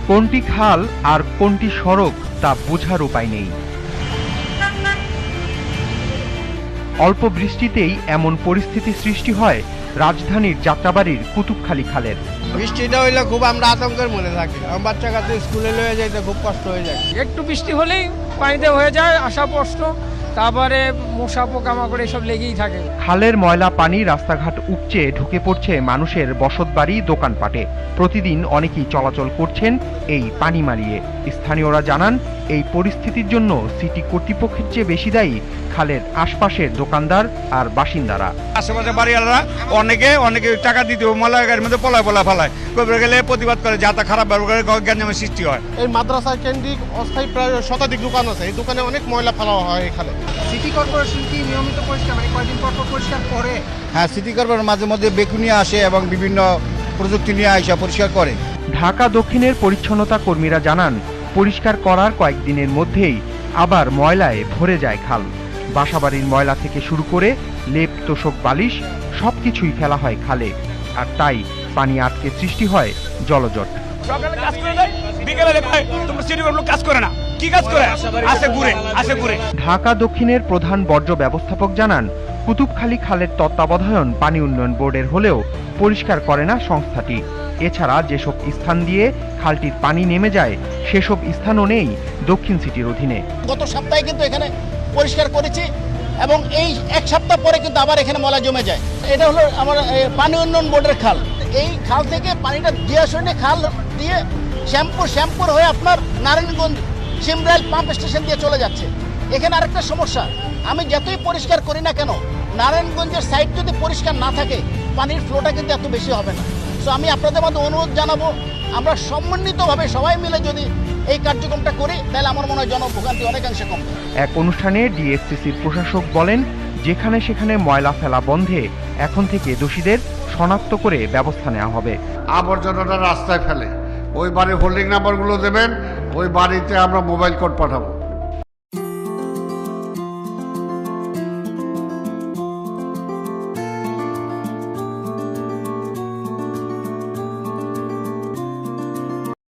কোনটি খাল আর কোনটি সড়ক তা বোঝার উপায় নেই। অল্প বৃষ্টিতেই এমন পরিস্থিতি সৃষ্টি হয় রাজধানীর যাত্রাবাড়ির কুতুবখালী খালের। বৃষ্টিটা হইলে খুব আমরা আতঙ্কের মধ্যে থাকি, আমার বাচ্চা কাছে স্কুলে লয়ে যাইতে খুব কষ্ট হয়ে যায়। একটু বৃষ্টি হলেই পানিতে হয়ে যায় আসা প্রশ্ন, তারপরে মশা পোকামাকড় এসব লেগেই থাকে। খালের ময়লা পানি রাস্তাঘাট উপচে ঢুকে পড়ছে মানুষের বসতবাড়ি, দোকানপাটে। প্রতিদিন অনেকেই চলাচল করছেন এই পানি মারিয়ে। স্থানীয়রা জানান, এই পরিস্থিতির জন্য সিটি কর্তৃপক্ষের চেয়ে বেশি দায়ী খালের আশপাশের দোকানদার আর বাসিন্দারা। আশেপাশে বাড়িওয়ালারা অনেকে টাকা দিতে ময়লা গাড়ির মধ্যে পলায় ফেলায় গেলে প্রতিবাদ করে, যাতা খারাপ ব্যবহার করে গ্যাঞ্জামের সৃষ্টি হয়। এই মাদ্রাসা কেন্দ্রিক অস্থায়ী প্রায় শতাধিক দোকান আছে, এই দোকানে অনেক ময়লা ফেলা হয় এখানে। সিটি কর্পোরেশন কি নিয়মিত পরিষ্কার, মানে কয়দিন পর পরিষ্কার করে? হ্যাঁ, সিটি কর্পোরেশন মাঝে মধ্যে বেকুনিয়া আসে এবং বিভিন্ন প্রযুক্তি নিয়ে আসা পরিষ্কার করে। ঢাকা দক্ষিণের পরিচ্ছন্নতা কর্মীরা জানান, পরিষ্কার করার কয়েকদিনের মধ্যেই আবার ময়লায় ভরে যায় খাল। বাসাবাড়ির ময়লা থেকে শুরু করে লেপ, তোশক, বালিশ সবকিছুই ফেলা হয় খালে, আর তাই পানি আটকে সৃষ্টি হয় জলজট। সকালে কাজ করে দেয়, বিকেলে তোমরা সিটি কর্পোরেশন কাজ করে না, কি কাজ করে? আসে ঘুরে। ঢাকা দক্ষিণের প্রধান বর্জ্য ব্যবস্থাপক জানান, কুতুবখালী খালের তত্ত্বাবধায়ন পানি উন্নয়ন বোর্ডের হলেও পরিষ্কার করে না সংস্থাটি। এছাড়া যেসব স্থান দিয়ে খালটির পানি নেমে যায় সেসব স্থানও নেই দক্ষিণ সিটির অধীনে। গত সপ্তাহে কিন্তু এখানে পরিষ্কার করেছি এবং এই এক সপ্তাহ পরে কিন্তু আবার এখানে ময়লা জমে যায়। এটা হলো আমার পানি উন্নয়ন বোর্ডের খাল। এই খাল থেকে পানিটা দিয়াশনে খাল দিয়ে শ্যামপুর হয়ে আপনার নারায়ণগঞ্জ সিমরাইল পাম্প স্টেশন দিয়ে চলে যাচ্ছে। এখানে আরেকটা সমস্যা, আমি যতই পরিষ্কার করি না কেন, নারায়ণগঞ্জের সাইড যদি পরিষ্কার না থাকে পানির ফ্লোটা কিন্তু এত বেশি হবে না। তো আমি আপনাদের মধ্যে অনুরোধ জানাবো, আমরা সমন্বিতভাবে সবাই মিলে যদি এই কার্যক্রমটা করি তাহলে আমার মনে হয় জনভোগান্তি অনেকাংশে কমবে। এক অনুষ্ঠানে ডিএসসিসির প্রশাসক বলেন, যেখানে সেখানে ময়লা ফেলা বন্ধে এখন থেকে দোষীদের শনাক্ত করে ব্যবস্থা নেওয়া হবে। আবর্জনাটা রাস্তায় ফেলে, ওই বাড়ির হোল্ডিং নাম্বারগুলো দেবেন, ওই বাড়িতে আমরা মোবাইল কোড পাঠাবো।